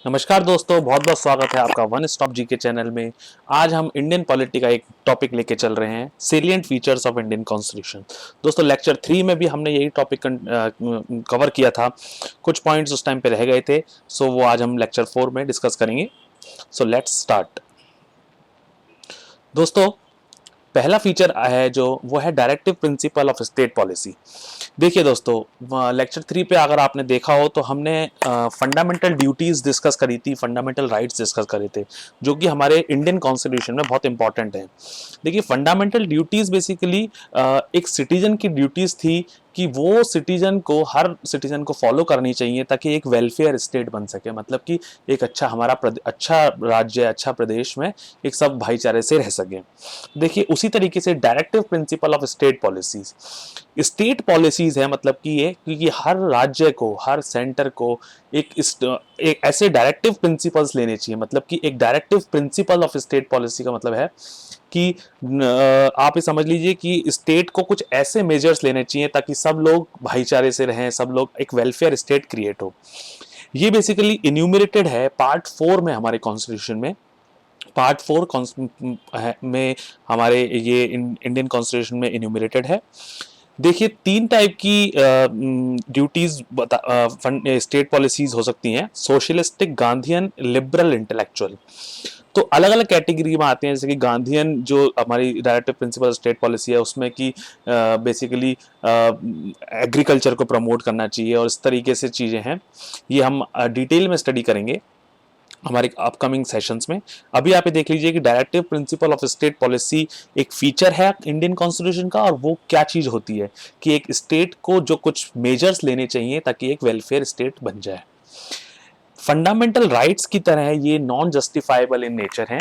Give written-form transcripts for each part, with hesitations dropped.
नमस्कार दोस्तों, बहुत बहुत स्वागत है आपका वन स्टॉप जी के चैनल में। आज हम इंडियन पॉलिटी का एक टॉपिक लेके चल रहे हैं, salient features of Indian constitution. दोस्तों लेक्चर 3 में भी हमने यही टॉपिक कवर किया था। कुछ पॉइंट्स उस टाइम पे रह गए थे, सो वो आज हम लेक्चर 4 में डिस्कस करेंगे। So let's start. दोस्तों पहला फीचर है जो वो है directive principle of state policy. देखिए दोस्तों, लेक्चर 3 पे अगर आपने देखा हो तो हमने फंडामेंटल ड्यूटीज डिस्कस करी थी, फंडामेंटल राइट्स डिस्कस करे थे, जो कि हमारे इंडियन कॉन्स्टिट्यूशन में बहुत इंपॉर्टेंट है। देखिए फंडामेंटल ड्यूटीज बेसिकली एक सिटीजन की ड्यूटीज थी कि वो सिटीजन को, हर सिटीजन को फॉलो करनी चाहिए ताकि एक वेलफेयर स्टेट बन सके। मतलब कि एक अच्छा हमारा अच्छा राज्य, अच्छा प्रदेश में एक सब भाईचारे से रह सके। देखिए उसी तरीके से directive principle of state policies, state policies है, मतलब कि ये क्योंकि हर राज्य को, हर सेंटर को एक ऐसे डायरेक्टिव प्रिंसिपल्स लेने चाहिए। मतलब कि एक directive principle of state policy का मतलब है कि आप ये समझ लीजिए कि स्टेट को कुछ ऐसे मेजर्स लेने चाहिए ताकि सब लोग भाईचारे से रहें, सब लोग, एक वेलफेयर स्टेट क्रिएट हो। ये बेसिकली इन्यूमरेटेड है पार्ट 4 में हमारे कॉन्स्टिट्यूशन में। पार्ट 4 में हमारे ये इंडियन कॉन्स्टिट्यूशन में इन्यूमरेटेड है। देखिए 3 टाइप की ड्यूटीज स्टेट पॉलिसीज हो सकती हैं: सोशलिस्टिक, गांधीयन, लिबरल, इंटेलेक्चुअल। तो अलग अलग कैटेगरी में आते हैं, जैसे कि गांधीयन जो हमारी डायरेक्टिव प्रिंसिपल स्टेट पॉलिसी है, उसमें कि बेसिकली एग्रीकल्चर को प्रमोट करना चाहिए और इस तरीके से चीज़ें हैं। ये हम डिटेल में स्टडी करेंगे हमारे अपकमिंग सेशंस में। अभी आप ये देख लीजिए कि directive principle of state policy एक फीचर है इंडियन कॉन्स्टिट्यूशन का, और वो क्या चीज़ होती है कि एक स्टेट को जो कुछ मेजर्स लेने चाहिए ताकि एक वेलफेयर स्टेट बन जाए। फंडामेंटल राइट्स की तरह ये नॉन जस्टिफाइबल इन नेचर हैं।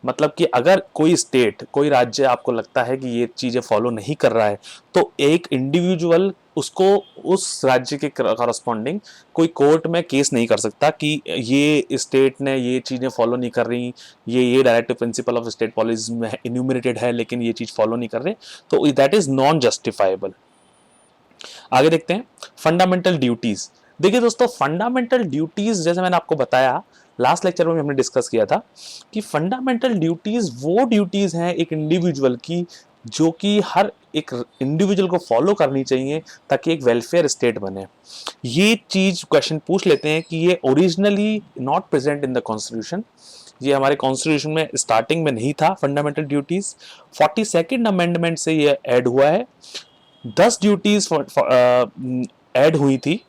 मतलब कि अगर कोई स्टेट, कोई राज्य आपको लगता है कि ये चीज़ें फॉलो नहीं कर रहा है, तो एक इंडिविजुअल उसको, उस राज्य के करस्पॉन्डिंग कोई कोर्ट में केस नहीं कर सकता कि ये स्टेट ने ये चीज़ें फॉलो नहीं कर रही, ये directive principle of state policy में इन्यूमरेटेड है लेकिन ये चीज़ फॉलो नहीं कर रहे, तो दैट इज नॉन जस्टिफाइबल। आगे देखते हैं फंडामेंटल ड्यूटीज। देखिए दोस्तों, फंडामेंटल ड्यूटीज जैसे मैंने आपको बताया लास्ट लेक्चर में भी हमने डिस्कस किया था कि फंडामेंटल ड्यूटीज वो ड्यूटीज हैं एक इंडिविजुअल की, जो कि हर एक इंडिविजुअल को फॉलो करनी चाहिए ताकि एक वेलफेयर स्टेट बने। ये चीज क्वेश्चन पूछ लेते हैं कि ये originally not present in the constitution, ये हमारे कॉन्स्टिट्यूशन में स्टार्टिंग में नहीं था फंडामेंटल ड्यूटीज। 42nd अमेंडमेंट से ये ऐड हुआ है। 10 ड्यूटीज ऐड हुई थी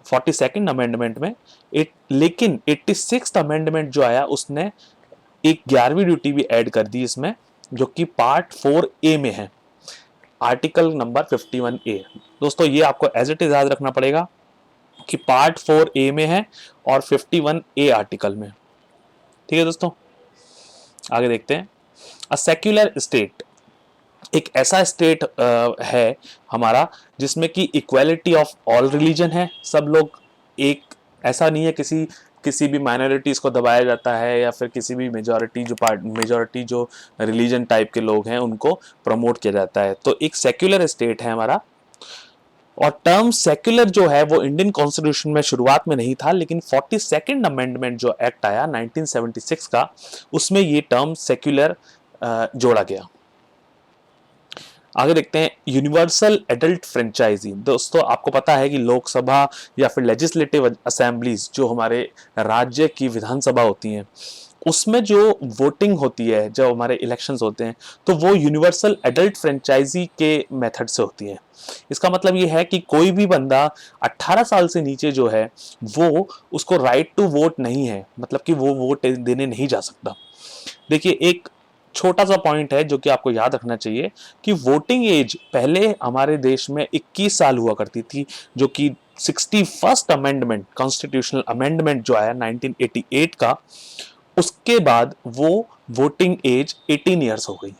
42nd अमेंडमेंट में। लेकिन 86th अमेंडमेंट जो आया उसने एक 11वीं ड्यूटी भी ऐड कर दी इसमें, जो कि पार्ट 4A में है, आर्टिकल नंबर 51A। दोस्तों ये आपको एज इट इज याद रखना पड़ेगा कि पार्ट 4A में है और 51A आर्टिकल में। ठीक है दोस्तों, आगे देखते हैं। अ सेक्युलर स्टेट एक ऐसा स्टेट है हमारा जिसमें कि इक्वालिटी ऑफ ऑल रिलीजन है, सब लोग एक, ऐसा नहीं है किसी किसी भी माइनॉरिटीज को दबाया जाता है या फिर किसी भी मेजॉरिटी जो रिलीजन टाइप के लोग हैं उनको प्रमोट किया जाता है। तो एक सेक्युलर स्टेट है हमारा। और टर्म सेक्युलर जो है वो इंडियन कॉन्स्टिट्यूशन में शुरुआत में नहीं था, लेकिन 42nd अमेंडमेंट जो एक्ट आया 1976 का, उसमें ये टर्म सेक्युलर जोड़ा गया। आगे देखते हैं यूनिवर्सल एडल्ट फ्रेंचाइजी। दोस्तों आपको पता है कि लोकसभा या फिर लेजिस्लेटिव असेंबलीज जो हमारे राज्य की विधानसभा होती हैं, उसमें जो वोटिंग होती है, जब हमारे इलेक्शंस होते हैं, तो वो यूनिवर्सल एडल्ट फ्रेंचाइजी के मेथड से होती है। इसका मतलब ये है कि कोई भी बंदा 18 साल से नीचे जो है वो, उसको राइट टू वोट नहीं है, मतलब कि वो वोट देने नहीं जा सकता। देखिए एक छोटा सा पॉइंट है जो कि आपको याद रखना चाहिए कि वोटिंग एज पहले हमारे देश में 21 साल हुआ करती थी, जो कि 61st अमेंडमेंट, कॉन्स्टिट्यूशनल अमेंडमेंट जो आया 1988 का, उसके बाद वो वोटिंग एज 18 ईयर्स हो गई।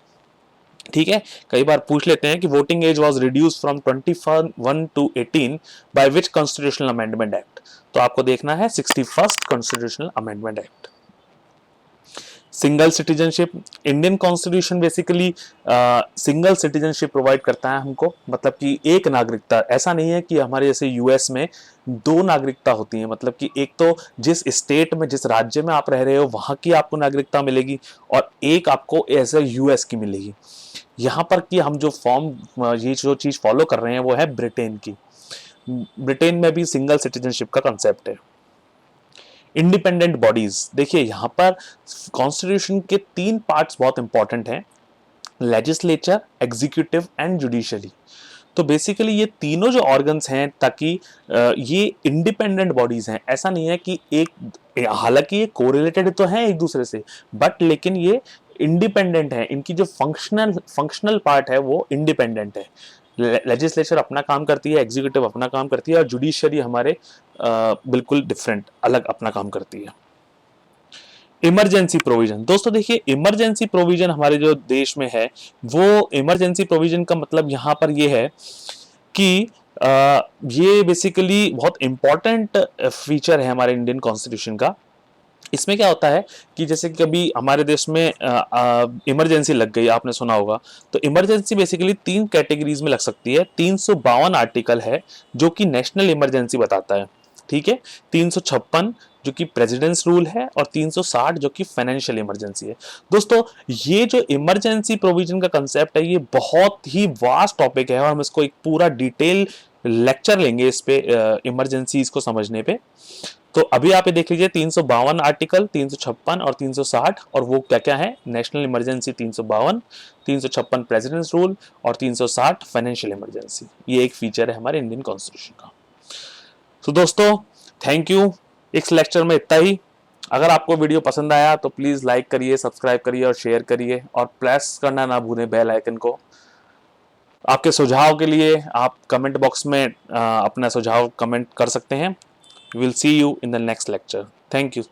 ठीक है, कई बार पूछ लेते हैं कि voting age was reduce from 21 to 18 by which constitutional amendment act. तो आपको देखना है 61st constitutional amendment act. Single citizenship, Indian constitution basically single citizenship provide करता है हमको, मतलब कि एक नागरिकता। ऐसा नहीं है कि हमारे जैसे यूएस में दो नागरिकता होती है, मतलब कि एक तो जिस स्टेट में, जिस राज्य में आप रह रहे हो वहां की आपको नागरिकता मिलेगी, और एक आपको एज ए यूएस की मिलेगी। यहाँ पर कि हम जो ये जो चीज फॉलो कर रहे हैं वो है ब्रिटेन की। ब्रिटेन में भी सिंगल सिटीजनशिप का कंसेप्ट है। इंडिपेंडेंट बॉडीज, देखिए यहाँ पर कॉन्स्टिट्यूशन के तीन पार्ट्स बहुत इंपॉर्टेंट हैं, लेजिस्लेचर, एग्जीक्यूटिव एंड जुडिशरी। तो बेसिकली ये तीनों जो ऑर्गन्स हैं, ताकि ये इंडिपेंडेंट बॉडीज हैं। ऐसा नहीं है कि एक, हालांकि ये कोरिलेटेड तो हैं एक दूसरे से, बट लेकिन ये इंडिपेंडेंट है, इनकी जो फंक्शनल पार्ट है वो इंडिपेंडेंट है। लेजिस्लेचर अपना काम करती है, एग्जीक्यूटिव अपना काम करती है, और जुडिशरी हमारे बिल्कुल डिफरेंट, अलग अपना काम करती है। इमरजेंसी प्रोविजन, दोस्तों देखिए इमरजेंसी प्रोविजन हमारे जो देश में है, वो इमरजेंसी प्रोविजन का मतलब यहाँ पर ये है कि ये बेसिकली बहुत इंपॉर्टेंट फीचर है हमारे इंडियन कॉन्स्टिट्यूशन का। इसमें क्या होता है कि जैसे कि कभी हमारे देश में इमरजेंसी लग गई, आपने सुना होगा, तो इमरजेंसी बेसिकली तीन कैटेगरीज में लग सकती है। 352 आर्टिकल है जो कि नेशनल इमरजेंसी बताता है, ठीक है। 356 जो कि प्रेसिडेंट्स रूल है, और 360 जो कि फाइनेंशियल इमरजेंसी है। दोस्तों ये जो इमरजेंसी प्रोविजन का कंसेप्ट है ये बहुत ही वास्ट टॉपिक है, और हम इसको एक पूरा डिटेल लेक्चर लेंगे इस पे, इमरजेंसीज को समझने पे। तो अभी आप ये देख लीजिए 352 आर्टिकल, 356 और 360, और वो क्या क्या है, नेशनल इमरजेंसी 352, 356 प्रेसिडेंट्स रूल, और 360 फाइनेंशियल इमरजेंसी। ये एक फीचर है हमारे इंडियन कॉन्स्टिट्यूशन का। तो दोस्तों थैंक यू, इस लेक्चर में इतना ही। अगर आपको वीडियो पसंद आया तो प्लीज लाइक करिए, सब्सक्राइब करिए और शेयर करिए, और प्रेस करना ना भूलें बेल आइकन को। आपके सुझाव के लिए आप कमेंट बॉक्स में अपना सुझाव कमेंट कर सकते हैं। We'll see you in the next lecture. Thank you.